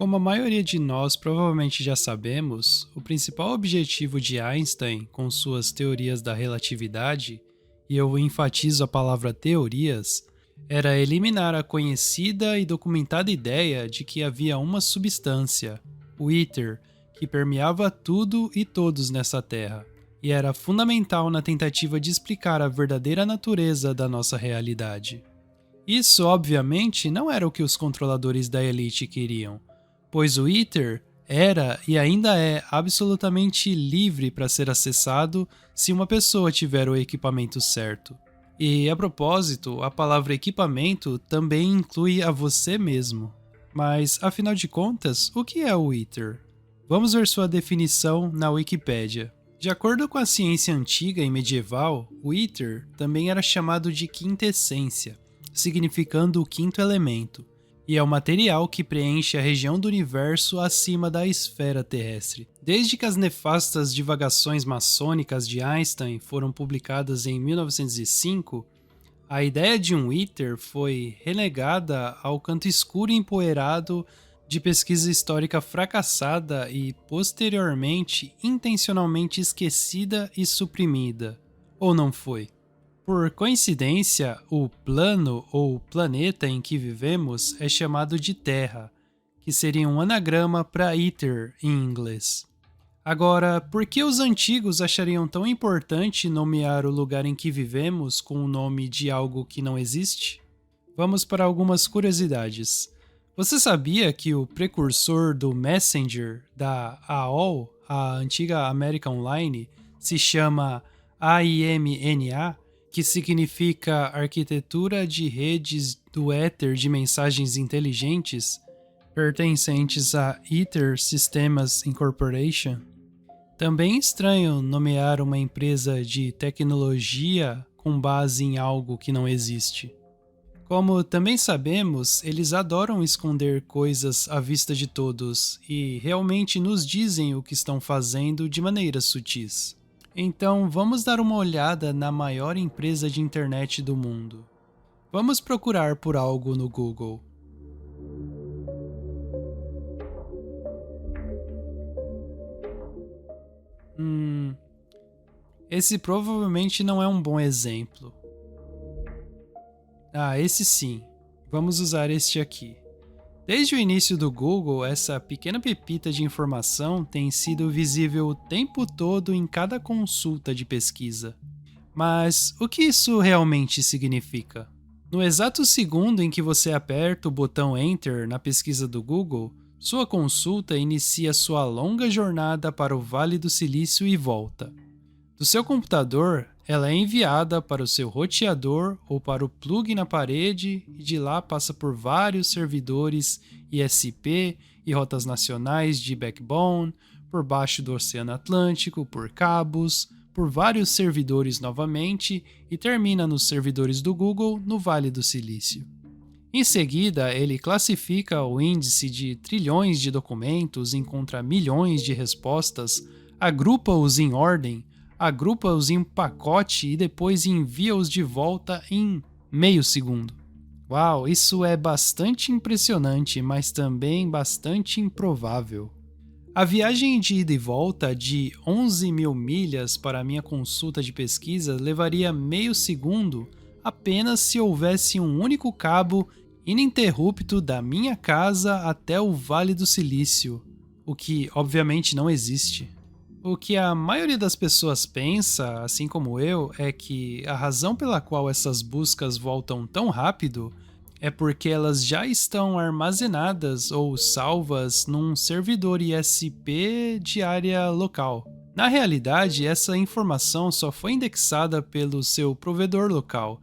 Como a maioria de nós provavelmente já sabemos, o principal objetivo de Einstein com suas teorias da relatividade, e eu enfatizo a palavra teorias, era eliminar a conhecida e documentada ideia de que havia uma substância, o íter, que permeava tudo e todos nessa Terra, e era fundamental na tentativa de explicar a verdadeira natureza da nossa realidade. Isso, obviamente, não era o que os controladores da elite queriam, pois o Ether era e ainda é absolutamente livre para ser acessado se uma pessoa tiver o equipamento certo. E, a propósito, a palavra equipamento também inclui a você mesmo. Mas, afinal de contas, o que é o Ether? Vamos ver sua definição na Wikipédia. De acordo com a ciência antiga e medieval, o Ether também era chamado de quintessência, significando o quinto elemento, e é o material que preenche a região do universo acima da esfera terrestre. Desde que as nefastas divagações maçônicas de Einstein foram publicadas em 1905, a ideia de um Ether foi relegada ao canto escuro e empoeirado de pesquisa histórica fracassada e, posteriormente, intencionalmente esquecida e suprimida. Ou não foi? Por coincidência, o plano ou planeta em que vivemos é chamado de Terra, que seria um anagrama para Ether em inglês. Agora, por que os antigos achariam tão importante nomear o lugar em que vivemos com o nome de algo que não existe? Vamos para algumas curiosidades. Você sabia que o precursor do Messenger da AOL, a antiga American Online, se chama AIMNA, que significa Arquitetura de Redes do Éter de Mensagens Inteligentes, pertencentes a Ether Systems Incorporation? Também estranho nomear uma empresa de tecnologia com base em algo que não existe. Como também sabemos, eles adoram esconder coisas à vista de todos e realmente nos dizem o que estão fazendo de maneiras sutis. Então, vamos dar uma olhada na maior empresa de internet do mundo. Vamos procurar por algo no Google. Esse provavelmente não é um bom exemplo. Esse sim. Vamos usar este aqui. Desde o início do Google, essa pequena pepita de informação tem sido visível o tempo todo em cada consulta de pesquisa. Mas o que isso realmente significa? No exato segundo em que você aperta o botão Enter na pesquisa do Google, sua consulta inicia sua longa jornada para o Vale do Silício e volta. Do seu computador, ela é enviada para o seu roteador ou para o plug na parede e de lá passa por vários servidores ISP e rotas nacionais de backbone, por baixo do Oceano Atlântico, por cabos, por vários servidores novamente e termina nos servidores do Google no Vale do Silício. Em seguida, ele classifica o índice de trilhões de documentos, encontra milhões de respostas, agrupa-os em ordem, agrupa-os em um pacote e depois envia-os de volta em meio segundo. Uau, isso é bastante impressionante, mas também bastante improvável. A viagem de ida e volta de 11 mil milhas para a minha consulta de pesquisa levaria meio segundo apenas se houvesse um único cabo ininterrupto da minha casa até o Vale do Silício, o que obviamente não existe. O que a maioria das pessoas pensa, assim como eu, é que a razão pela qual essas buscas voltam tão rápido é porque elas já estão armazenadas ou salvas num servidor ISP de área local. Na realidade, essa informação só foi indexada pelo seu provedor local,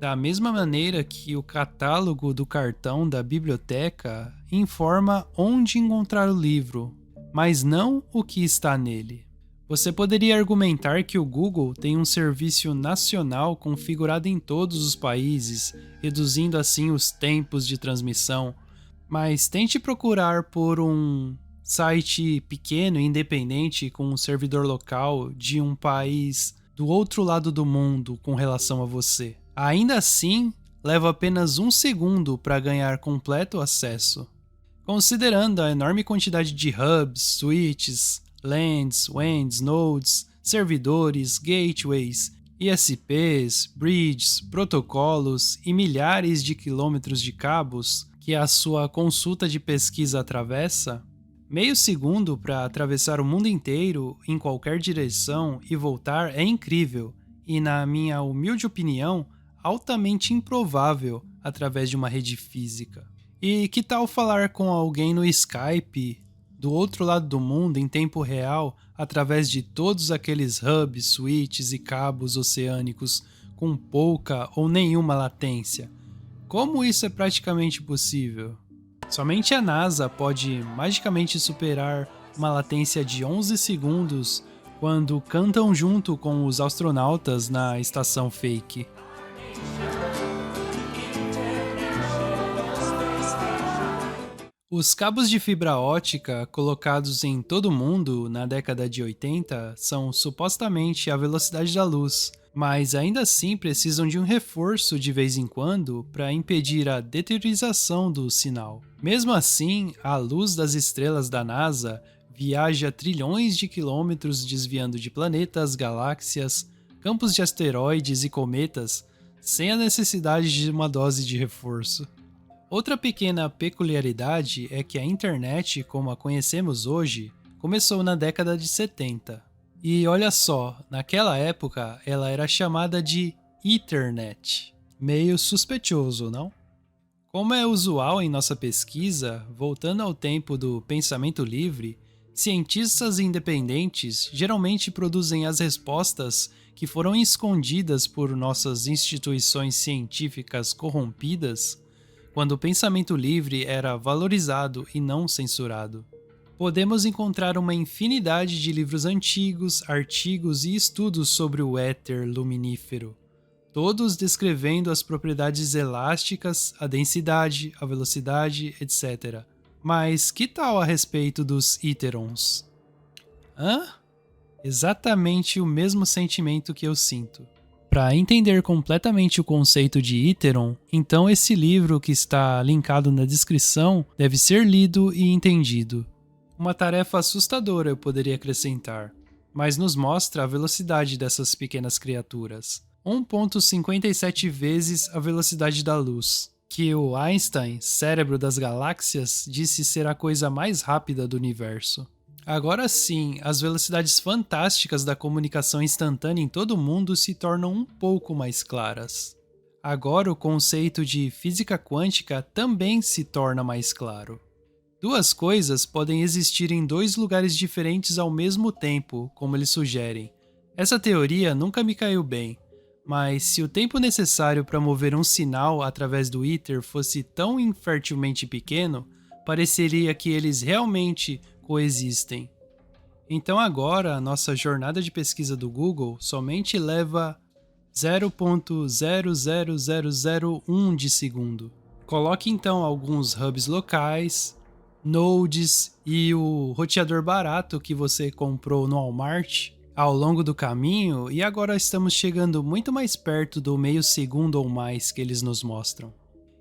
da mesma maneira que o catálogo do cartão da biblioteca informa onde encontrar o livro, mas não o que está nele. Você poderia argumentar que o Google tem um serviço nacional configurado em todos os países, reduzindo assim os tempos de transmissão, mas tente procurar por um site pequeno e independente com um servidor local de um país do outro lado do mundo com relação a você. Ainda assim, leva apenas um segundo para ganhar completo acesso. Considerando a enorme quantidade de hubs, switches, LANs, WANs, nodes, servidores, gateways, ISPs, bridges, protocolos e milhares de quilômetros de cabos que a sua consulta de pesquisa atravessa, meio segundo para atravessar o mundo inteiro em qualquer direção e voltar é incrível e, na minha humilde opinião, altamente improvável através de uma rede física. E que tal falar com alguém no Skype, do outro lado do mundo, em tempo real, através de todos aqueles hubs, switches e cabos oceânicos com pouca ou nenhuma latência? Como isso é praticamente possível? Somente a NASA pode magicamente superar uma latência de 11 segundos quando cantam junto com os astronautas na estação fake. Os cabos de fibra ótica colocados em todo o mundo na década de 80 são supostamente a velocidade da luz, mas ainda assim precisam de um reforço de vez em quando para impedir a deterioração do sinal. Mesmo assim, a luz das estrelas da NASA viaja trilhões de quilômetros desviando de planetas, galáxias, campos de asteroides e cometas sem a necessidade de uma dose de reforço. Outra pequena peculiaridade é que a internet, como a conhecemos hoje, começou na década de 70. E olha só, naquela época ela era chamada de Ethernet. Meio suspeitoso, não? Como é usual em nossa pesquisa, voltando ao tempo do pensamento livre, cientistas independentes geralmente produzem as respostas que foram escondidas por nossas instituições científicas corrompidas quando o pensamento livre era valorizado e não censurado. Podemos encontrar uma infinidade de livros antigos, artigos e estudos sobre o éter luminífero, todos descrevendo as propriedades elásticas, a densidade, a velocidade, etc. Mas que tal a respeito dos íterons? Hã? Exatamente o mesmo sentimento que eu sinto. Para entender completamente o conceito de íteron, então esse livro que está linkado na descrição deve ser lido e entendido. Uma tarefa assustadora, eu poderia acrescentar, mas nos mostra a velocidade dessas pequenas criaturas. 1,57 vezes a velocidade da luz, que o Einstein, cérebro das galáxias, disse ser a coisa mais rápida do universo. Agora sim, as velocidades fantásticas da comunicação instantânea em todo o mundo se tornam um pouco mais claras. Agora o conceito de física quântica também se torna mais claro. Duas coisas podem existir em dois lugares diferentes ao mesmo tempo, como eles sugerem. Essa teoria nunca me caiu bem, mas se o tempo necessário para mover um sinal através do éter fosse tão infertilmente pequeno, pareceria que eles realmente coexistem. Então agora a nossa jornada de pesquisa do Google somente leva 0,00001 de segundo. Coloque então alguns hubs locais, nodes e o roteador barato que você comprou no Walmart ao longo do caminho e agora estamos chegando muito mais perto do meio segundo ou mais que eles nos mostram.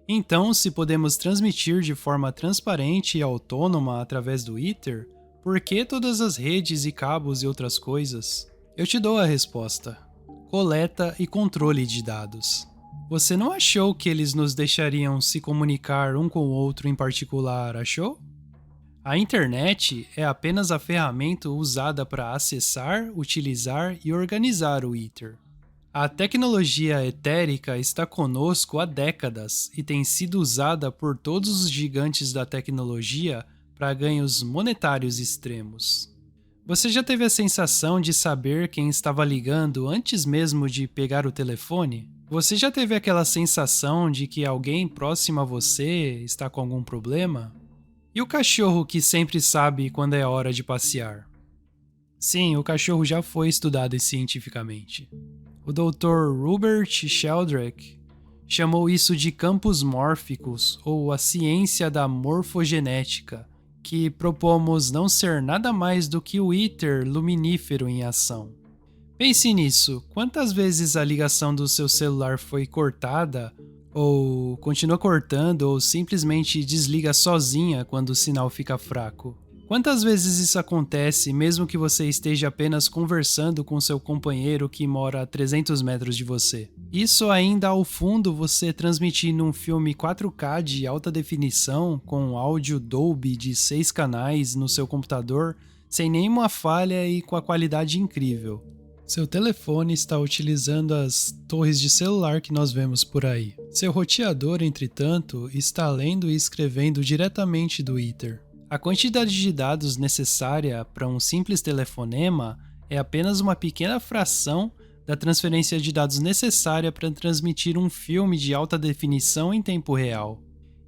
Então, se podemos transmitir de forma transparente e autônoma através do éter, por que todas as redes e cabos e outras coisas? Eu te dou a resposta: coleta e controle de dados. Você não achou que eles nos deixariam se comunicar um com o outro em particular, achou? A internet é apenas a ferramenta usada para acessar, utilizar e organizar o éter. A tecnologia etérica está conosco há décadas e tem sido usada por todos os gigantes da tecnologia para ganhos monetários extremos. Você já teve a sensação de saber quem estava ligando antes mesmo de pegar o telefone? Você já teve aquela sensação de que alguém próximo a você está com algum problema? E o cachorro que sempre sabe quando é hora de passear? Sim, o cachorro já foi estudado cientificamente. O Dr. Robert Sheldrake chamou isso de campos mórficos ou a ciência da morfogenética, que propomos não ser nada mais do que o éter luminífero em ação. Pense nisso, quantas vezes a ligação do seu celular foi cortada Ou continua cortando ou simplesmente desliga sozinha quando o sinal fica fraco? Quantas vezes isso acontece mesmo que você esteja apenas conversando com seu companheiro que mora a 300 metros de você? Isso ainda ao fundo você transmitindo um filme 4K de alta definição com áudio Dolby de 6 canais no seu computador sem nenhuma falha e com a qualidade incrível. Seu telefone está utilizando as torres de celular que nós vemos por aí. Seu roteador, entretanto, está lendo e escrevendo diretamente do Ether. A quantidade de dados necessária para um simples telefonema é apenas uma pequena fração da transferência de dados necessária para transmitir um filme de alta definição em tempo real.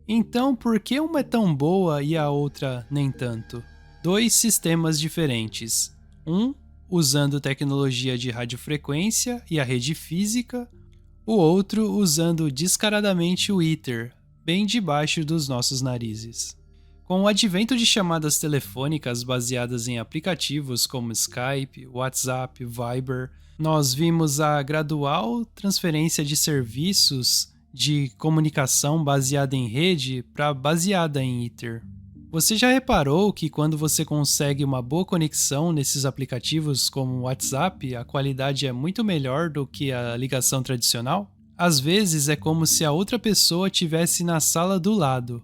Então, por que uma é tão boa e a outra nem tanto? 2 sistemas diferentes. Um usando tecnologia de radiofrequência e a rede física, o outro usando descaradamente o Ether, bem debaixo dos nossos narizes. Com o advento de chamadas telefônicas baseadas em aplicativos como Skype, WhatsApp, Viber, nós vimos a gradual transferência de serviços de comunicação baseada em rede para baseada em Ether. Você já reparou que quando você consegue uma boa conexão nesses aplicativos como o WhatsApp, a qualidade é muito melhor do que a ligação tradicional? Às vezes é como se a outra pessoa estivesse na sala do lado.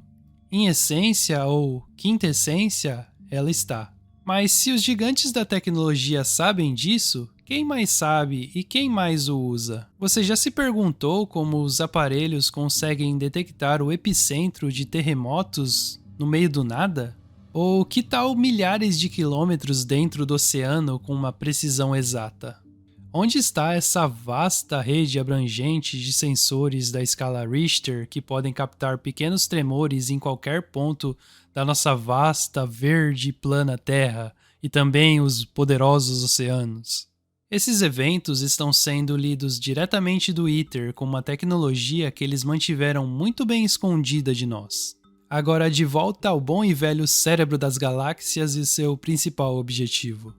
Em essência ou quintessência, ela está. Mas se os gigantes da tecnologia sabem disso, quem mais sabe e quem mais o usa? Você já se perguntou como os aparelhos conseguem detectar o epicentro de terremotos no meio do nada? Ou que tal milhares de quilômetros dentro do oceano com uma precisão exata? Onde está essa vasta rede abrangente de sensores da escala Richter que podem captar pequenos tremores em qualquer ponto da nossa vasta, verde e plana Terra e também os poderosos oceanos? Esses eventos estão sendo lidos diretamente do Ether com uma tecnologia que eles mantiveram muito bem escondida de nós. Agora de volta ao bom e velho cérebro das galáxias e seu principal objetivo.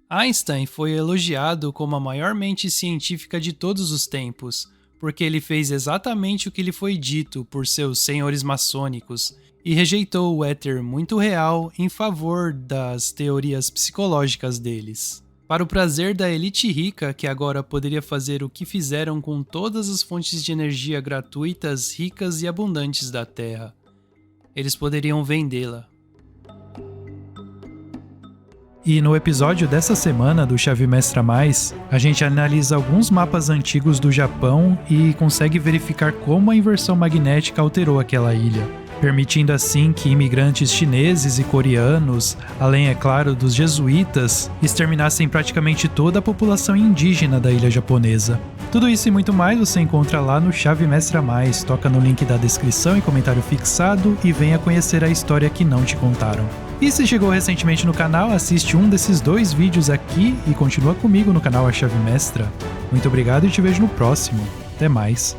Einstein foi elogiado como a maior mente científica de todos os tempos, porque ele fez exatamente o que lhe foi dito por seus senhores maçônicos e rejeitou o éter muito real em favor das teorias psicológicas deles. Para o prazer da elite rica que agora poderia fazer o que fizeram com todas as fontes de energia gratuitas, ricas e abundantes da Terra. Eles poderiam vendê-la. E no episódio dessa semana do Chave Mestra Mais, a gente analisa alguns mapas antigos do Japão e consegue verificar como a inversão magnética alterou aquela ilha, permitindo assim que imigrantes chineses e coreanos, além, é claro, dos jesuítas, exterminassem praticamente toda a população indígena da ilha japonesa. Tudo isso e muito mais você encontra lá no Chave Mestra Mais, toca no link da descrição e comentário fixado e venha conhecer a história que não te contaram. E se chegou recentemente no canal, assiste um desses 2 vídeos aqui e continua comigo no canal A Chave Mestra. Muito obrigado e te vejo no próximo. Até mais.